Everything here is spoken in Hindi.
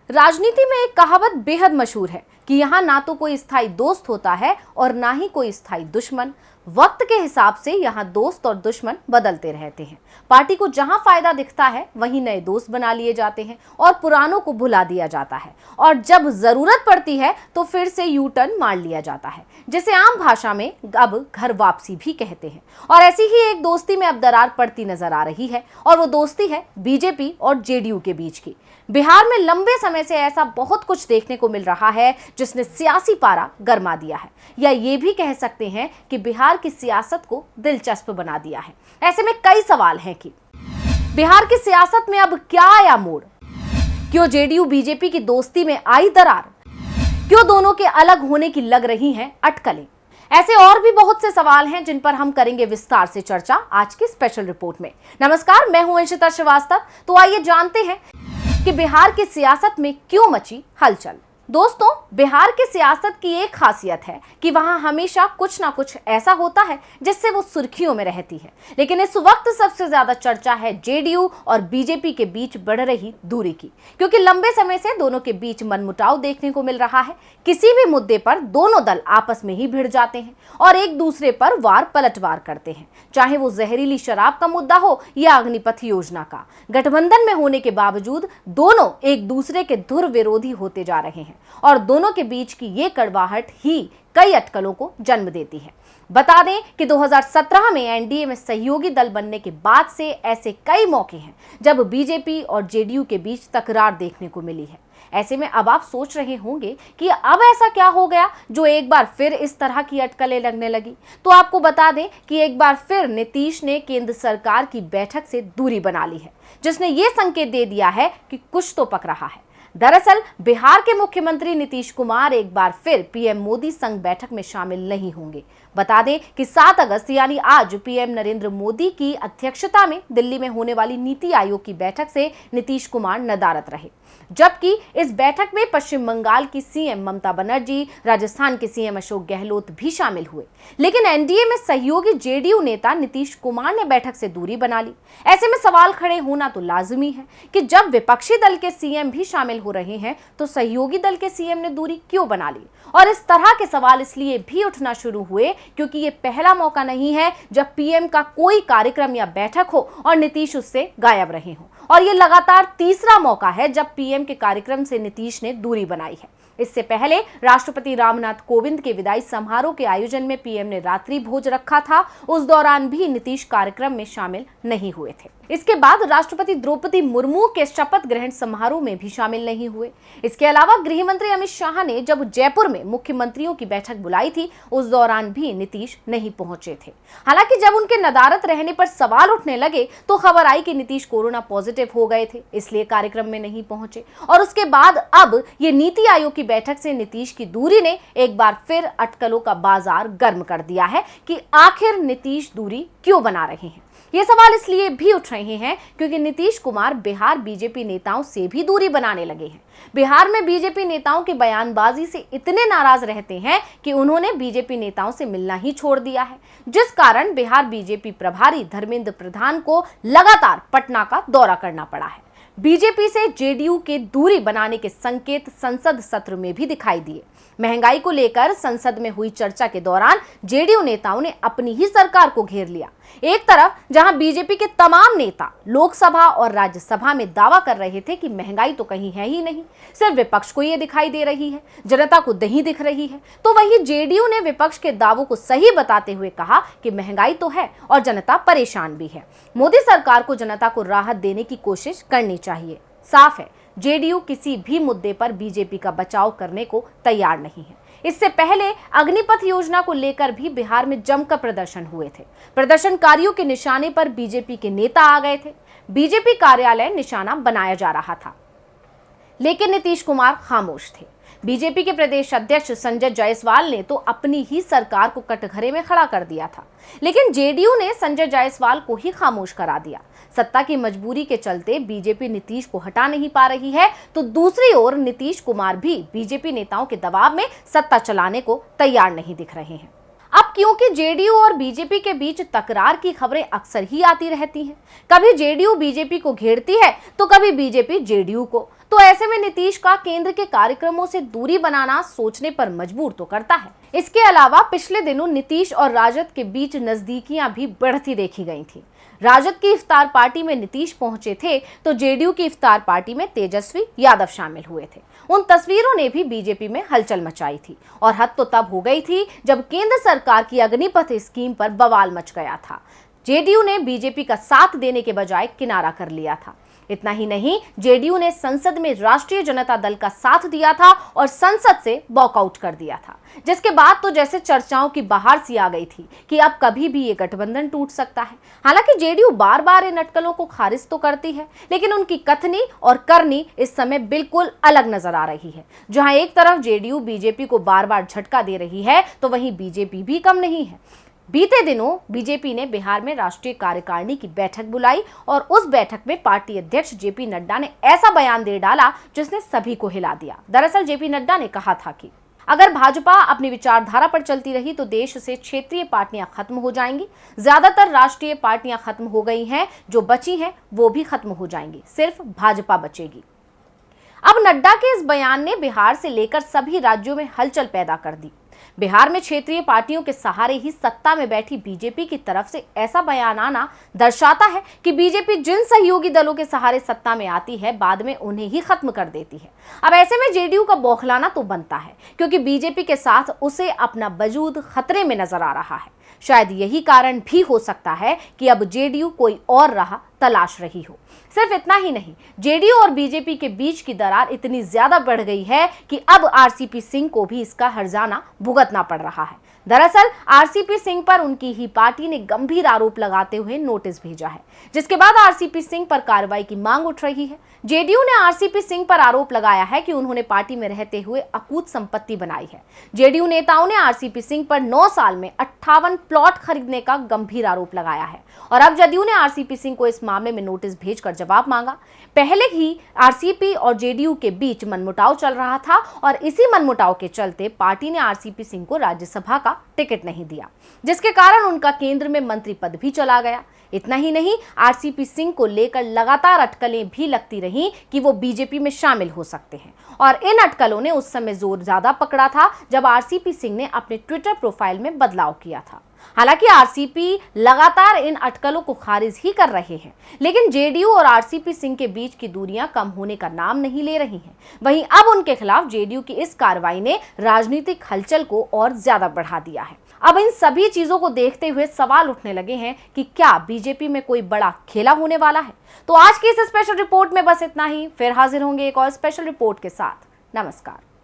राजनीति में एक कहावत बेहद मशहूर है कि यहाँ ना तो कोई स्थायी दोस्त होता है और ना ही कोई स्थायी दुश्मन। वक्त के हिसाब से यहाँ दोस्त और दुश्मन बदलते रहते हैं। पार्टी को जहाँ फायदा दिखता है वहीं नए दोस्त बना लिए जाते हैं और पुरानों को भुला दिया जाता है, और जब जरूरत पड़ती है तो फिर से यू टर्न मार लिया जाता है, जिसे आम भाषा में अब घर वापसी भी कहते हैं। और ऐसी ही एक दोस्ती में अब दरार पड़ती नजर आ रही है, और वो दोस्ती है बीजेपी और जेडीयू के बीच की। बिहार में लंबे समय से ऐसा बहुत कुछ देखने को मिल रहा है जिसने सियासी पारा गरमा दिया है, या ये भी कह सकते हैं कि बिहार की सियासत को दिलचस्प बना दिया है। ऐसे में कई सवाल हैं कि बिहार की सियासत में अब क्या आया मोड़? क्यों जेडीयू बीजेपी की दोस्ती में आई दरार? क्यों दोनों के अलग होने की लग रही हैं अटकलें? ऐसे और भी बहुत से सवाल हैं जिन पर हम करेंगे विस्तार से चर्चा आज की स्पेशल रिपोर्ट में। नमस्कार, मैं हूं अंशिता श्रीवास्तव। तो आइए जानते हैं कि बिहार की सियासत में क्यों मची हलचल। दोस्तों, बिहार की सियासत की एक खासियत है कि वहां हमेशा कुछ ना कुछ ऐसा होता है जिससे वो सुर्खियों में रहती है। लेकिन इस वक्त सबसे ज्यादा चर्चा है जेडीयू और बीजेपी के बीच बढ़ रही दूरी की, क्योंकि लंबे समय से दोनों के बीच मनमुटाव देखने को मिल रहा है। किसी भी मुद्दे पर दोनों दल आपस में ही भिड़ जाते हैं और एक दूसरे पर वार पलटवार करते हैं, चाहे वो जहरीली शराब का मुद्दा हो या अग्निपथ योजना का। गठबंधन में होने के बावजूद दोनों एक दूसरे के धुर विरोधी होते जा रहे हैं, और दोनों के बीच की ये कड़वाहट ही कई अटकलों को जन्म देती है। बता दें कि 2017 में एनडीए में सहयोगी दल बनने के बाद से ऐसे कई मौके हैं जब बीजेपी और जेडीयू के बीच तकरार देखने को मिली है। ऐसे में अब आप सोच रहे होंगे कि अब ऐसा क्या हो गया जो एक बार फिर इस तरह की अटकलें लगने लगी। तो आपको बता दें कि एक बार फिर नीतीश ने केंद्र सरकार की बैठक से दूरी बना ली है, जिसने ये संकेत दे दिया है कि कुछ तो पक रहा है। दरअसल बिहार के मुख्यमंत्री नीतीश कुमार एक बार फिर पीएम मोदी संग बैठक में शामिल नहीं होंगे। बता दें कि 7 अगस्त यानी आज पीएम नरेंद्र मोदी की अध्यक्षता में दिल्ली में होने वाली नीति आयोग की बैठक से नीतीश कुमार नदारद रहे, जबकि इस बैठक में पश्चिम बंगाल की सीएम ममता बनर्जी, राजस्थान के सीएम अशोक गहलोत भी शामिल हुए। लेकिन एनडीए में सहयोगी जेडीयू नेता नीतीश कुमार ने बैठक से दूरी बना ली। ऐसे में सवाल खड़े होना तो लाजिमी है कि जब विपक्षी दल के सीएम भी शामिल हो रहे हैं तो सहयोगी दल के सीएम ने दूरी क्यों बना ली? और इस तरह के सवाल इसलिए भी उठना शुरू हुए क्योंकि ये पहला मौका नहीं है जब पीएम का कोई कार्यक्रम या बैठक हो और नीतीश उससे गायब रहे हो, और ये लगातार तीसरा मौका है जब पीएम के कार्यक्रम से नीतीश ने दूरी बनाई है। इससे पहले राष्ट्रपति रामनाथ कोविंद के विदाई समारोह के आयोजन में पीएम ने रात्रि भोज रखा था। उस दौरान भी नीतीश कार्यक्रम में शामिल नहीं हुए थे। इसके बाद राष्ट्रपति द्रौपदी मुर्मू के शपथ ग्रहण समारोह में भी शामिल नहीं हुए। इसके अलावा गृह मंत्री अमित शाह ने जब जयपुर में मुख्यमंत्रियों की बैठक बुलाई थी, उस दौरान भी नीतीश नहीं पहुंचे थे। हालांकि जब उनके नदारद रहने पर सवाल उठने लगे तो खबर आई कि नीतीश कोरोना पॉजिटिव हो गए थे, इसलिए कार्यक्रम में नहीं पहुंचे। और उसके बाद अब ये नीति आयोग की बैठक से नीतीश की दूरी ने एक बार फिर अटकलों का बाजार गर्म कर दिया है कि आखिर नीतीश दूरी क्यों बना रहे हैं। ये सवाल इसलिए भी उठ रहे हैं क्योंकि नीतीश कुमार बिहार बीजेपी नेताओं से भी दूरी बनाने लगे हैं। बिहार में बीजेपी नेताओं की बयानबाजी से इतने नाराज रहते हैं कि उन्होंने बीजेपी नेताओं से मिलना ही छोड़ दिया है, जिस कारण बिहार बीजेपी प्रभारी धर्मेंद्र प्रधान को लगातार पटना का दौरा करना पड़ा है। बीजेपी से जेडीयू के दूरी बनाने के संकेत संसद सत्र में भी दिखाई दिए। महंगाई को लेकर संसद में हुई चर्चा के दौरान जेडीयू नेताओं ने अपनी ही सरकार को घेर लिया। एक तरफ जहां बीजेपी के तमाम नेता लोकसभा और राज्यसभा में दावा कर रहे थे कि महंगाई तो कहीं है ही नहीं, सिर्फ विपक्ष को ये दिखाई दे रही है, जनता को नहीं दिख रही है, तो वहीं जेडीयू ने विपक्ष के दावों को सही बताते हुए कहा कि महंगाई तो है और जनता परेशान भी है। मोदी सरकार को जनता को राहत देने की कोशिश करनी चाहिए। साफ है, जेडीयू किसी भी मुद्दे पर बीजेपी का बचाव करने को तैयार नहीं है। इससे पहले अग्निपथ योजना को लेकर भी बिहार में जमकर प्रदर्शन हुए थे। प्रदर्शनकारियों के निशाने पर बीजेपी के नेता आ गए थे। बीजेपी कार्यालय निशाना बनाया जा रहा था, लेकिन नीतीश कुमार खामोश थे। बीजेपी के प्रदेश अध्यक्ष संजय जायसवाल ने तो अपनी ही सरकार को कटघरे में खड़ा कर दिया था, लेकिन जेडीयू ने संजय जायसवाल को ही खामोश करा दिया। सत्ता की मजबूरी के चलते बीजेपी नीतीश को हटा नहीं पा रही है, तो दूसरी ओर नीतीश कुमार भी बीजेपी नेताओं के दबाव में सत्ता चलाने को तैयार नहीं दिख रहे हैं। अब क्योंकि जेडीयू और बीजेपी के बीच तकरार की खबरें अक्सर ही आती रहती हैं, कभी जेडीयू बीजेपी को घेरती है तो कभी बीजेपी जेडीयू को, तो ऐसे में नीतीश का केंद्र के कार्यक्रमों से दूरी बनाना सोचने पर मजबूर तो करता है। इसके अलावा पिछले दिनों नीतीश और राजद के बीच नजदीकियां भी बढ़ती देखी गई थी। राजद की इफ्तार पार्टी में नीतीश पहुंचे थे तो जेडीयू की इफ्तार पार्टी में तेजस्वी यादव शामिल हुए थे। उन तस्वीरों ने भी बीजेपी में हलचल मचाई थी और हद तो तब हो गई थी जब केंद्र सरकार की अग्निपथ स्कीम पर बवाल मच गया था। जेडीयू ने बीजेपी का साथ देने के बजाय किनारा कर लिया था। इतना ही नहीं, जेडीयू ने संसद में राष्ट्रीय जनता दल का साथ दिया था और संसद से वॉकआउट कर दिया था, जिसके बाद तो जैसे चर्चाओं की बहार सी आ गई थी कि अब कभी भी ये गठबंधन टूट सकता है। हालांकि जेडीयू बार बार इन अटकलों को खारिज तो करती है, लेकिन उनकी कथनी और करनी इस समय बिल्कुल अलग नजर आ रही है। जहां एक तरफ जेडीयू बीजेपी को बार बार झटका दे रही है, तो वहीं बीजेपी भी कम नहीं है। बीते दिनों बीजेपी ने बिहार में राष्ट्रीय कार्यकारिणी की बैठक बुलाई और उस बैठक में पार्टी अध्यक्ष जेपी नड्डा ने ऐसा बयान दे डाला जिसने सभी को हिला दिया। दरअसल जेपी नड्डा ने कहा था कि अगर भाजपा अपनी विचारधारा पर चलती रही तो देश से क्षेत्रीय पार्टियां खत्म हो जाएंगी। ज्यादातर राष्ट्रीय पार्टियां खत्म हो गई हैं, जो बची हैं वो भी खत्म हो जाएंगी, सिर्फ भाजपा बचेगी। अब नड्डा के इस बयान ने बिहार से लेकर सभी राज्यों में हलचल पैदा कर दी। बिहार में क्षेत्रीय पार्टियों के सहारे ही सत्ता में बैठी बीजेपी की तरफ से ऐसा बयान आना दर्शाता है कि बीजेपी जिन सहयोगी दलों के सहारे सत्ता में आती है, बाद में उन्हें ही खत्म कर देती है। अब ऐसे में जेडीयू का बौखलाना तो बनता है, क्योंकि बीजेपी के साथ उसे अपना वजूद खतरे में नजर आ रहा है। शायद यही कारण भी हो सकता है कि अब जेडीयू कोई और राह तलाश रही हो। सिर्फ इतना ही नहीं, जेडीयू और बीजेपी के बीच की दरार इतनी ज्यादा बढ़ गई है कि अब आरसीपी सिंह को भी इसका हर्जाना भुगतना पड़ रहा है। दरअसल आरसीपी सिंह पर उनकी ही पार्टी ने गंभीर आरोप लगाते हुए नोटिस भेजा है, जिसके बाद आरसीपी सिंह पर कार्रवाई की मांग उठ रही है। जेडीयू ने आरसीपी सिंह पर आरोप लगाया है कि उन्होंने पार्टी में रहते हुए अकूत संपत्ति बनाई है। जेडीयू नेताओं ने आरसीपी सिंह पर 9 साल में 58 प्लॉट खरीदने का गंभीर आरोप लगाया है और अब जदयू ने आरसीपी सिंह को इस मामले में नोटिस भेजकर जवाब मांगा। पहले ही आरसीपी और जेडीयू के बीच मनमुटाव चल रहा था और इसी मनमुटाव के चलते पार्टी ने आरसीपी सिंह को राज्यसभा का टिकट नहीं दिया, जिसके कारण उनका केंद्र में मंत्री पद भी चला गया। इतना ही नहीं, आरसीपी सिंह को लेकर लगातार अटकलें भी लगती रहीं कि वो बीजेपी में शामिल हो सकते हैं और इन अटकलों ने उस समय जोर ज्यादा पकड़ा था जब आरसीपी सिंह ने अपने ट्विटर प्रोफाइल में बदलाव किया था। हालांकि आरसीपी लगातार इन अटकलों को खारिज ही कर रहे हैं, लेकिन जेडीयू और आरसीपी सिंह के बीच की दूरियां कम होने का नाम नहीं ले रही हैं। वहीं अब उनके खिलाफ जेडीयू की इस कार्रवाई ने राजनीतिक हलचल को और ज्यादा बढ़ा दिया है। अब इन सभी चीजों को देखते हुए सवाल उठने लगे हैं कि क्या बीजेपी में कोई बड़ा खेला होने वाला है। तो आज की इस स्पेशल रिपोर्ट में बस इतना ही। फिर हाजिर होंगे एक और स्पेशल रिपोर्ट के साथ। नमस्कार।